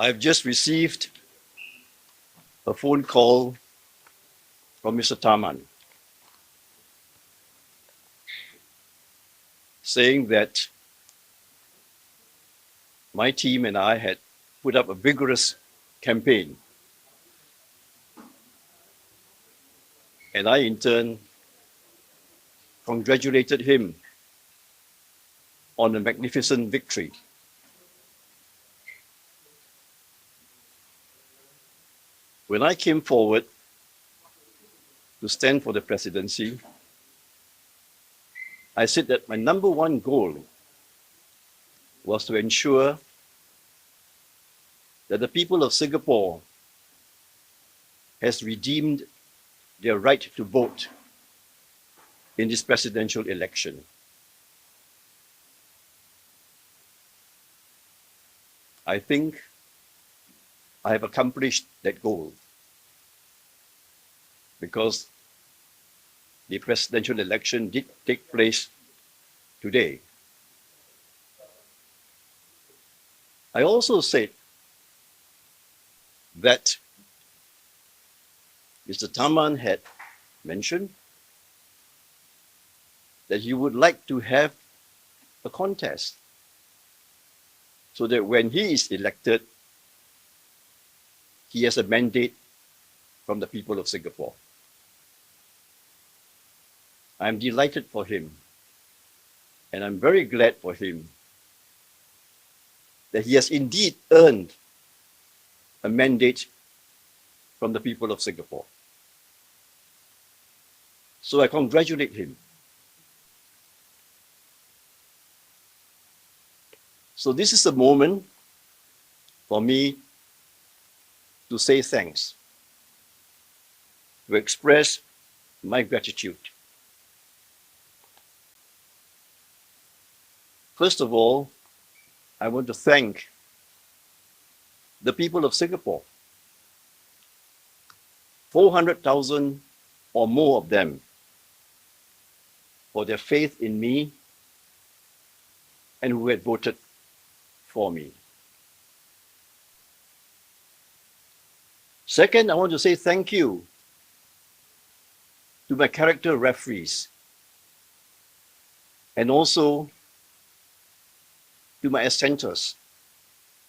I've just received a phone call from Mr. Tharman saying that my team and I had put up a vigorous campaign, and I in turn congratulated him on a magnificent victory. When I came forward to stand for the presidency, I said that my number one goal was to ensure that the people of Singapore has redeemed their right to vote in this presidential election. I think I have accomplished that goal because the presidential election did take place today. I also said that Mr. Tharman had mentioned that he would like to have a contest so that when he is elected, he has a mandate from the people of Singapore. I'm delighted for him, and I'm very glad for him that he has indeed earned a mandate from the people of Singapore. So I congratulate him. So this is a moment for me to say thanks, to express my gratitude. First of all, I want to thank the people of Singapore, 400,000 or more of them, for their faith in me and who had voted for me. Second, I want to say thank you to my character referees and also to my assenters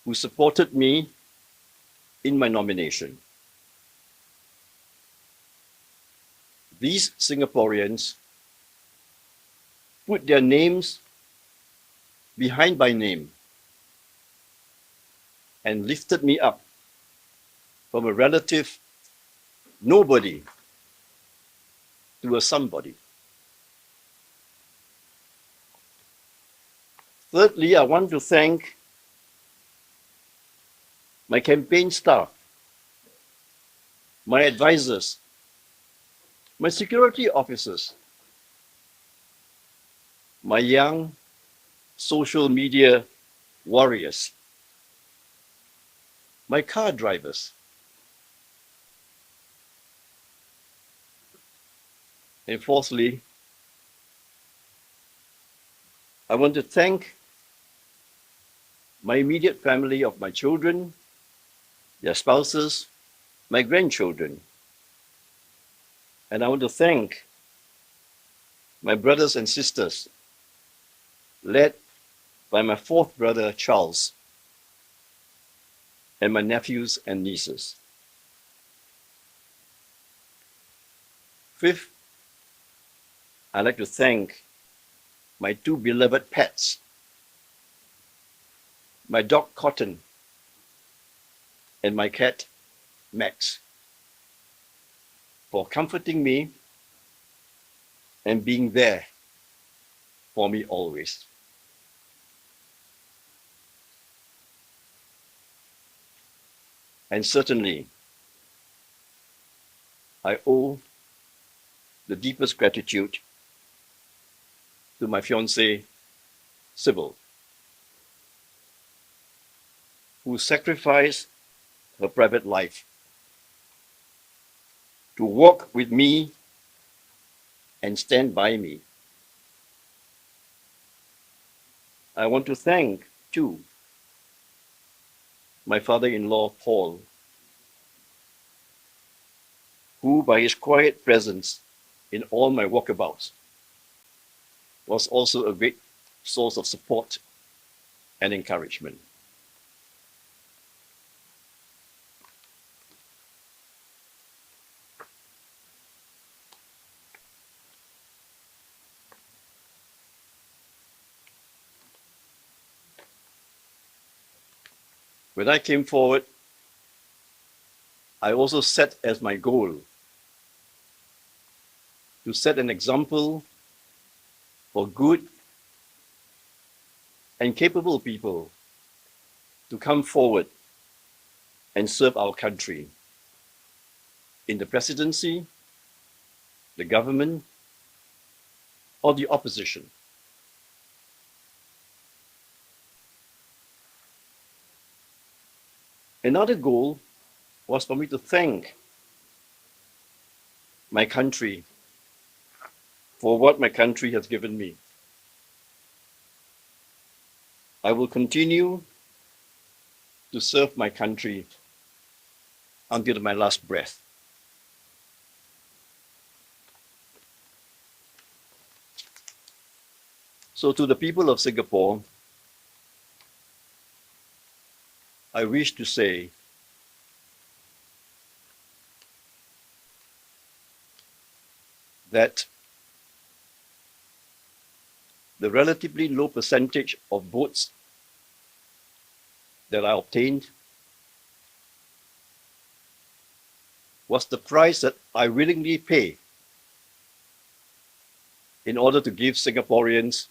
who supported me in my nomination. These Singaporeans put their names behind my name and lifted me up from a relative nobody to a somebody. Thirdly, I want to thank my campaign staff, my advisors, my security officers, my young social media warriors, my car drivers, and fourthly, I want to thank my immediate family of my children, their spouses, my grandchildren. And I want to thank my brothers and sisters, led by my fourth brother, Charles, and my nephews and nieces. Fifth, I'd like to thank my two beloved pets, my dog Cotton and my cat Max, for comforting me and being there for me always. And certainly, I owe the deepest gratitude to my fiancée, Sybil, who sacrificed her private life to walk with me and stand by me. I want to thank, too, my father-in-law, Paul, who by his quiet presence in all my walkabouts was also a great source of support and encouragement. When I came forward, I also set as my goal to set an example for good and capable people to come forward and serve our country in the presidency, the government, or the opposition. Another goal was for me to thank my country for what my country has given me. I will continue to serve my country until my last breath. So to the people of Singapore, I wish to say that the relatively low percentage of votes that I obtained was the price that I willingly pay in order to give Singaporeans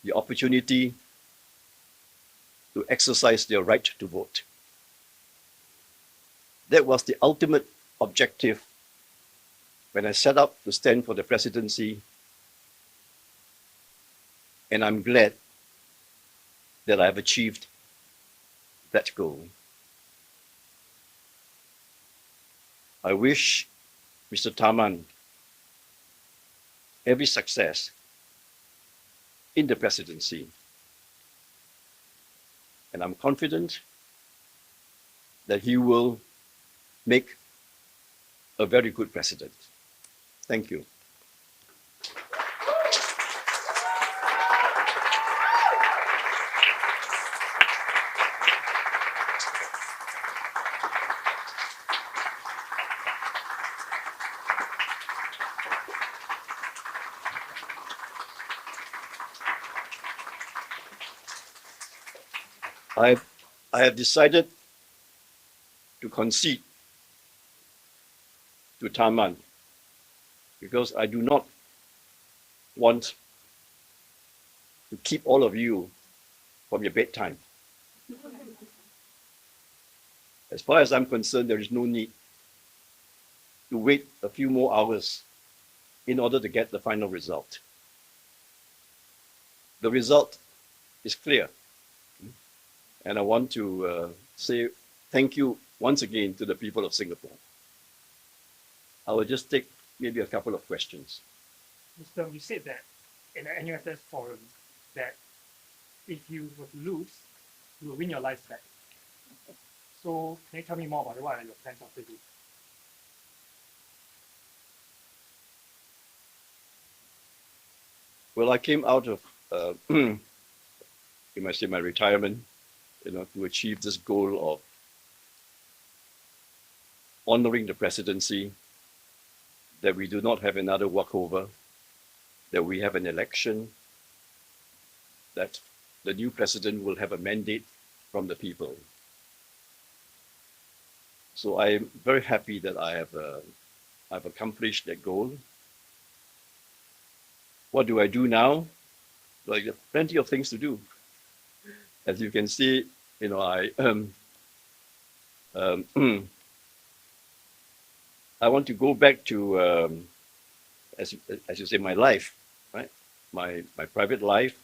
the opportunity to exercise their right to vote. That was the ultimate objective when I set out to stand for the presidency, and I'm glad that I have achieved that goal. I wish Mr. Tharman every success in the presidency, and I'm confident that he will make a very good president. Thank you. I have decided to concede to Tharman because I do not want to keep all of you from your bedtime. As far as I'm concerned, there is no need to wait a few more hours in order to get the final result. The result is clear. And I want to say thank you once again to the people of Singapore. I will just take maybe a couple of questions. Mr. You said that in the NUSS forum that if you were to lose, you will win your life back. So can you tell me more about what are your plans after this? Well, I came out of, you might say, my retirement, to achieve this goal of honoring the presidency, that we do not have another walkover, that we have an election, that the new president will have a mandate from the people. So I am very happy that I've accomplished that goal. What do I do now? Well, there are plenty of things to do. As you can see, I I want to go back to, as you say, my life, right? My private life.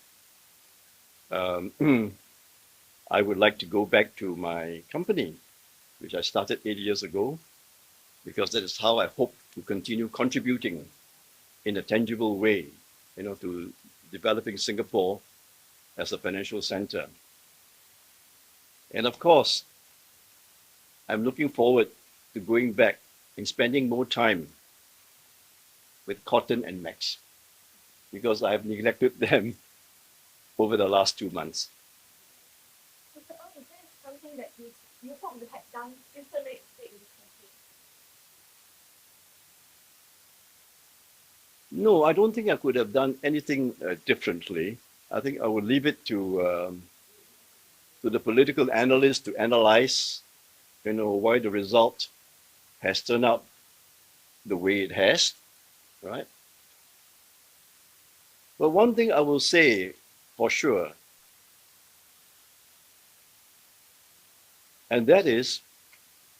I would like to go back to my company, which I started 8 years ago, because that is how I hope to continue contributing in a tangible way, to developing Singapore as a financial center. And of course, I'm looking forward to going back and spending more time with Cotton and Max because I've neglected them over the last 2 months. Mr. Ong, is there something that you hope you had done differently instead in this campaign? No, I don't think I could have done anything differently. I think I would leave it to the political analysts to analyze, why the result has turned out the way it has, right? But one thing I will say for sure, and that is,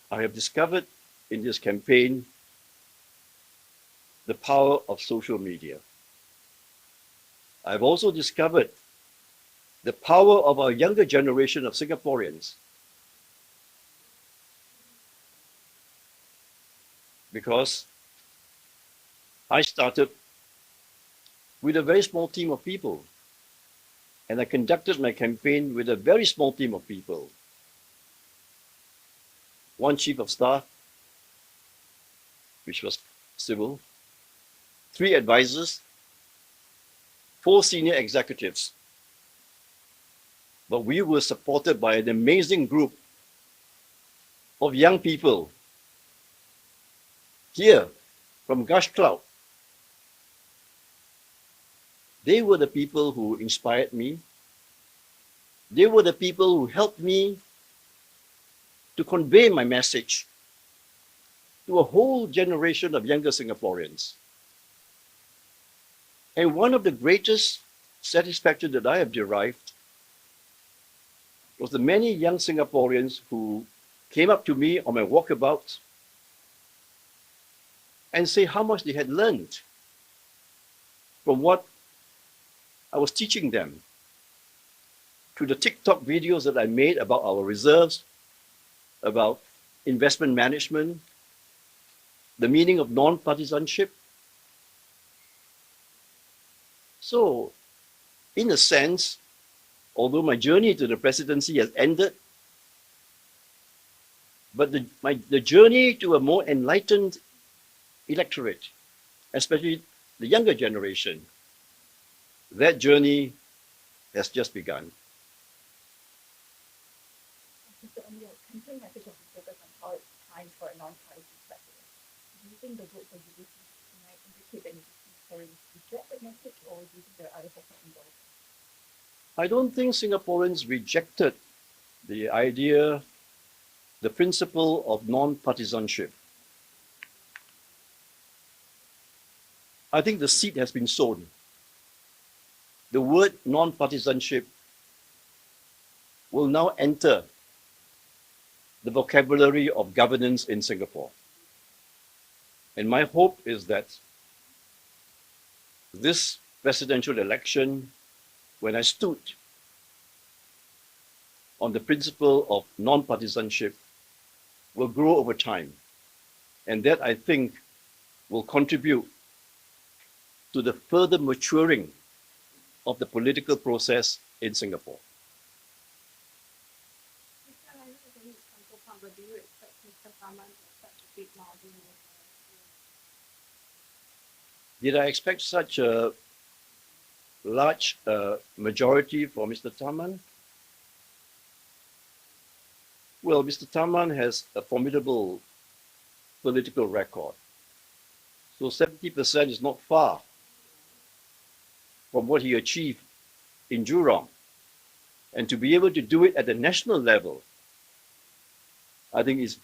I have discovered in this campaign the power of social media. I've also discovered the power of our younger generation of Singaporeans. Because I started with a very small team of people, and I conducted my campaign with a very small team of people. One chief of staff, which was civil, 3 advisors, 4 senior executives. But we were supported by an amazing group of young people here from Gush Cloud. They were the people who inspired me. They were the people who helped me to convey my message to a whole generation of younger Singaporeans. And one of the greatest satisfaction that I have derived was the many young Singaporeans who came up to me on my walkabouts and say how much they had learned from what I was teaching them, to the TikTok videos that I made about our reserves, about investment management, the meaning of non-partisanship. So, in a sense, although my journey to the presidency has ended, but the journey to a more enlightened electorate, especially the younger generation, that journey has just begun. Mr. Ong, your campaign message has been focused on how it's time for a non-partisan president. Do you think the vote for you might indicate that Singaporeans reject that message, or do you think there are other factors involved? I don't think Singaporeans rejected the idea, the principle of non-partisanship. I think the seed has been sown. The word non-partisanship will now enter the vocabulary of governance in Singapore. And my hope is that this presidential election, when I stood on the principle of non-partisanship, will grow over time. And that, I think, will contribute to the further maturing of the political process in Singapore. Mr. I know it's only come so far, but do you expect Mr. Tharman to have such a big margin over Did I expect such a large majority for Mr. Tharman? Well, Mr. Tharman has a formidable political record. So 70% is not far from what he achieved in Jurong. And to be able to do it at the national level, I think is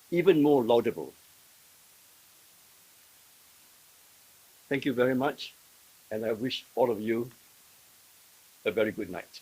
even more laudable. Thank you very much, and I wish all of you a very good night.